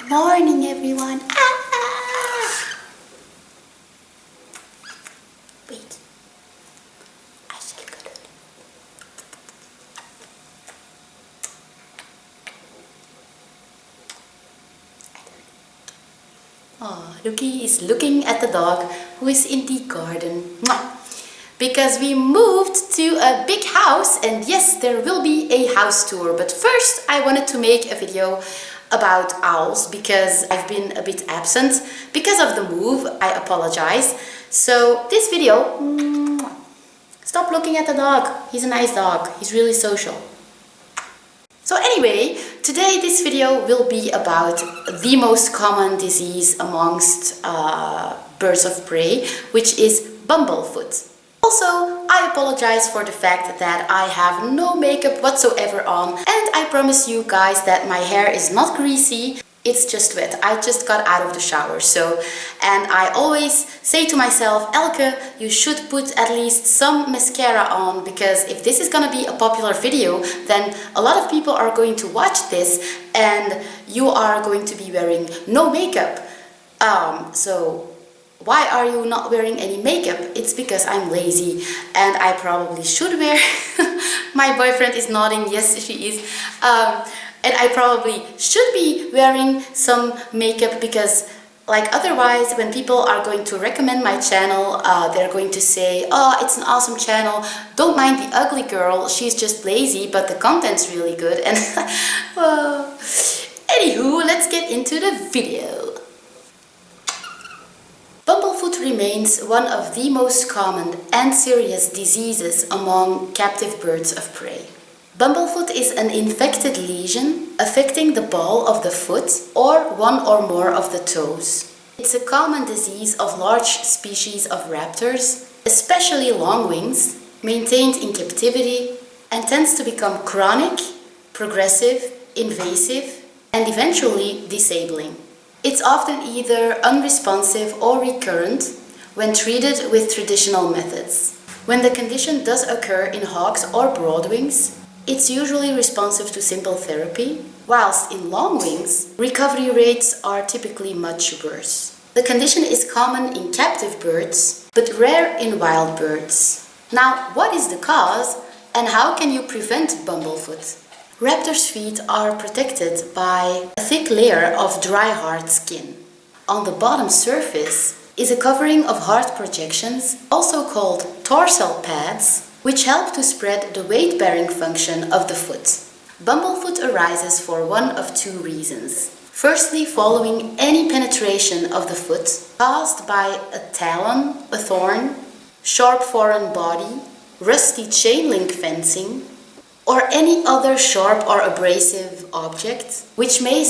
morning, everyone. Wait. I shall go to... Oh, Lucky is looking at the dog who is in the garden. Mwah. Because we moved to a big house, and yes, there will be a house tour. But first I wanted to make a video about owls because I've been a bit absent because of the move. I apologize. So this video, stop looking at the dog. He's a nice dog. He's really social. So anyway, today this video will be about the most common disease amongst birds of prey, which is bumblefoot. Also, I apologize for the fact that I have no makeup whatsoever on, and I promise you guys that my hair is not greasy, it's just wet. I just got out of the shower, and I always say to myself, Elke, you should put at least some mascara on, because if this is gonna be a popular video, then a lot of people are going to watch this and you are going to be wearing no makeup. So why are you not wearing any makeup? It's because I'm lazy and I probably should wear. My boyfriend is nodding, yes she is. And I probably should be wearing some makeup because like otherwise when people are going to recommend my channel, they're going to say, oh, it's an awesome channel, don't mind the ugly girl, she's just lazy, but the content's really good. And well, anywho, let's get into the video. Bumblefoot remains one of the most common and serious diseases among captive birds of prey. Bumblefoot is an infected lesion affecting the ball of the foot or one or more of the toes. It's a common disease of large species of raptors, especially longwings, maintained in captivity, and tends to become chronic, progressive, invasive, and eventually disabling. It's often either unresponsive or recurrent when treated with traditional methods. When the condition does occur in hawks or broadwings, it's usually responsive to simple therapy, whilst in longwings, recovery rates are typically much worse. The condition is common in captive birds, but rare in wild birds. Now, what is the cause and how can you prevent bumblefoot? Raptors' feet are protected by a thick layer of dry hard skin. On the bottom surface is a covering of hard projections, also called tarsal pads, which help to spread the weight-bearing function of the foot. Bumblefoot arises for one of two reasons. Firstly, following any penetration of the foot caused by a talon, a thorn, sharp foreign body, rusty chain link fencing, or any other sharp or abrasive object, which may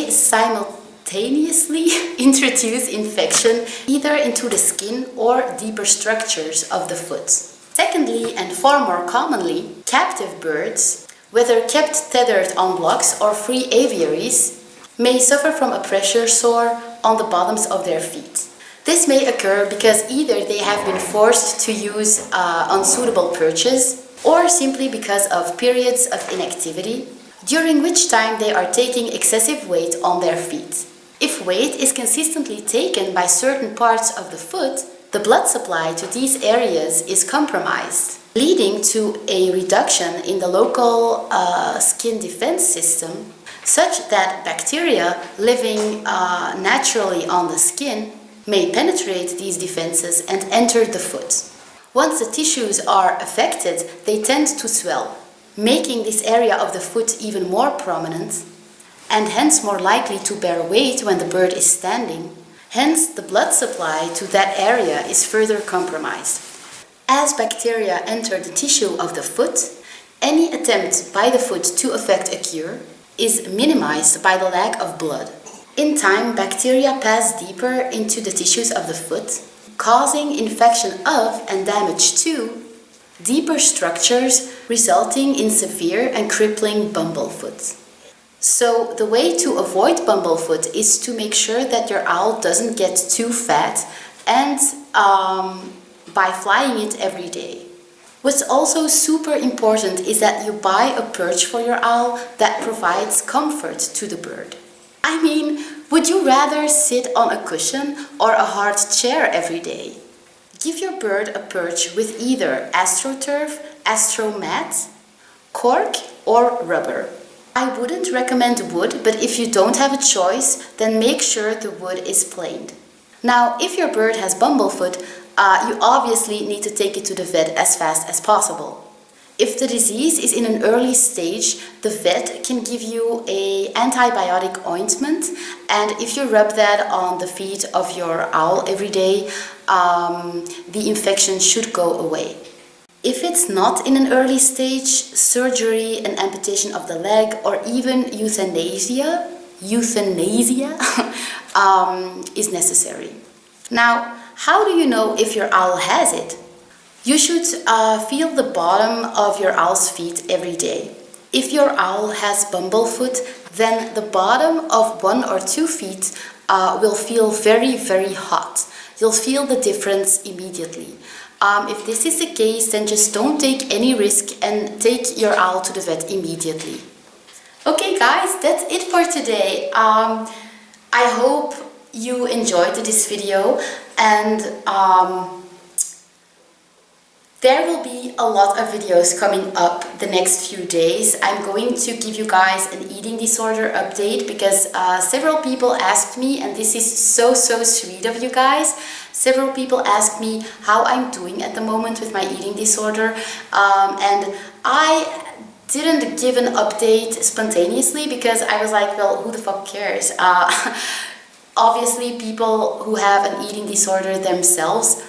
simultaneously introduce infection either into the skin or deeper structures of the foot. Secondly, and far more commonly, captive birds, whether kept tethered on blocks or free aviaries, may suffer from a pressure sore on the bottoms of their feet. This may occur because either they have been forced to use unsuitable perches or simply because of periods of inactivity, during which time they are taking excessive weight on their feet. If weight is consistently taken by certain parts of the foot, the blood supply to these areas is compromised, leading to a reduction in the local skin defense system, such that bacteria living naturally on the skin may penetrate these defenses and enter the foot. Once the tissues are affected, they tend to swell, making this area of the foot even more prominent and hence more likely to bear weight when the bird is standing. Hence, the blood supply to that area is further compromised. As bacteria enter the tissue of the foot, any attempt by the foot to effect a cure is minimized by the lack of blood. In time, bacteria pass deeper into the tissues of the foot, causing infection of and damage to deeper structures, resulting in severe and crippling bumblefoot. So the way to avoid bumblefoot is to make sure that your owl doesn't get too fat and by flying it every day. What's also super important is that you buy a perch for your owl that provides comfort to the bird. I mean, would you rather sit on a cushion or a hard chair every day? Give your bird a perch with either AstroTurf, AstroMat, cork or rubber. I wouldn't recommend wood, but if you don't have a choice, then make sure the wood is planed. Now, if your bird has Bumblefoot, you obviously need to take it to the vet as fast as possible. If the disease is in an early stage, the vet can give you an antibiotic ointment, and if you rub that on the feet of your owl every day, the infection should go away. If it's not in an early stage, surgery, an amputation of the leg, or even euthanasia is necessary. Now, how do you know if your owl has it? You should feel the bottom of your owl's feet every day. If your owl has Bumblefoot, then the bottom of 1 or 2 feet will feel very, very hot. You'll feel the difference immediately. If this is the case, then just don't take any risk and take your owl to the vet immediately. Okay guys, that's it for today. I hope you enjoyed this video, and there will be a lot of videos coming up the next few days. I'm going to give you guys an eating disorder update because several people asked me, and this is so sweet of you guys. Several people asked me how I'm doing at the moment with my eating disorder, and I didn't give an update spontaneously because I was like, well, who the fuck cares? Obviously, people who have an eating disorder themselves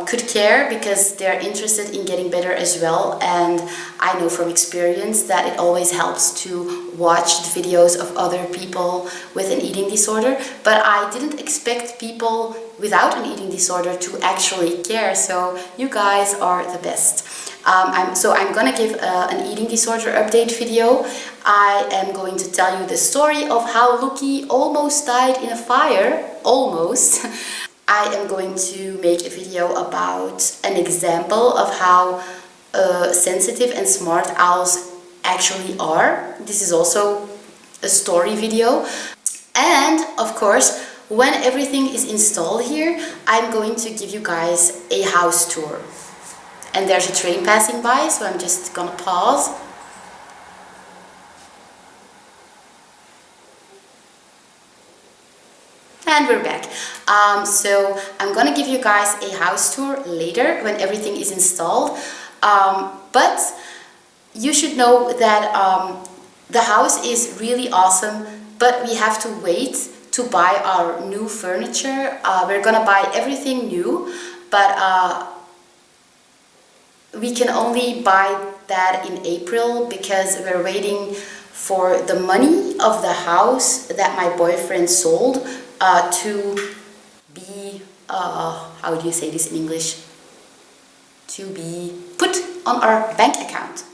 could care because they're interested in getting better as well, and I know from experience that it always helps to watch the videos of other people with an eating disorder, but I didn't expect people without an eating disorder to actually care, so you guys are the best. I'm gonna give an eating disorder update video. I am going to tell you the story of how Lucky almost died in a fire, almost. I am going to make a video about an example of how sensitive and smart owls actually are. This is also a story video. And of course, when everything is installed here, I'm going to give you guys a house tour. And there's a train passing by, so I'm just gonna pause. And we're back. So I'm gonna give you guys a house tour later when everything is installed. But you should know that the house is really awesome, but we have to wait to buy our new furniture. We're gonna buy everything new, but we can only buy that in April because we're waiting for the money of the house that my boyfriend sold to be, how do you say this in English? To be put on our bank account.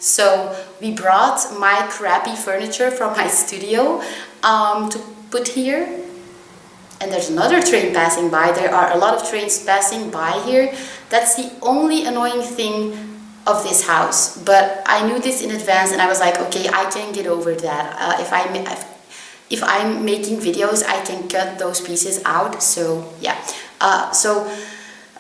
So we brought my crappy furniture from my studio to put here. And there's another train passing by. There are a lot of trains passing by here. That's the only annoying thing of this house. But I knew this in advance and I was like, okay, I can get over that. If I'm making videos, I can cut those pieces out. So yeah. So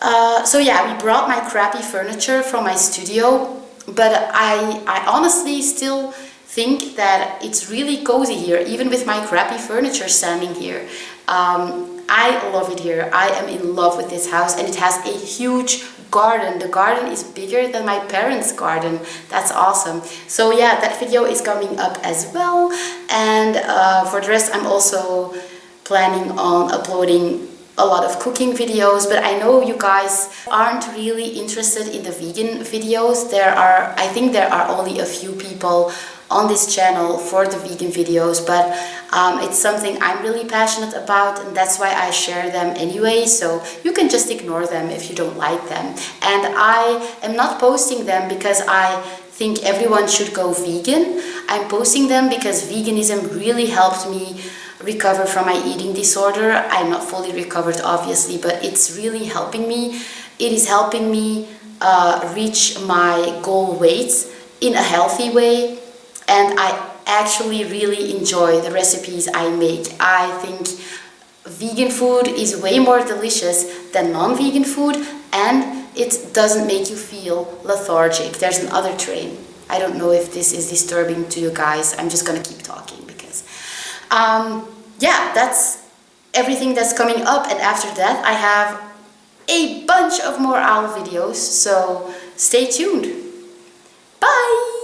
yeah, we brought my crappy furniture from my studio. But I honestly still think that it's really cozy here, even with my crappy furniture standing here. I love it here. I am in love with this house, and it has a huge garden. The garden is bigger than my parents' garden. That's awesome. So yeah, that video is coming up as well. And for the rest, I'm also planning on uploading a lot of cooking videos, but I know you guys aren't really interested in the vegan videos. I think there are only a few people on this channel for the vegan videos, but it's something I'm really passionate about, and that's why I share them anyway, so you can just ignore them if you don't like them. And I am not posting them because I think everyone should go vegan. I'm posting them because veganism really helped me recover from my eating disorder. I'm not fully recovered, obviously, but it's really helping me It is helping me reach my goal weights in a healthy way, and I actually really enjoy the recipes I make. I think vegan food is way more delicious than non-vegan food, and it doesn't make you feel lethargic. There's another train. I don't know if this is disturbing to you guys. I'm just gonna keep talking because yeah, that's everything that's coming up, and after that I have a bunch of more owl videos, so stay tuned. Bye!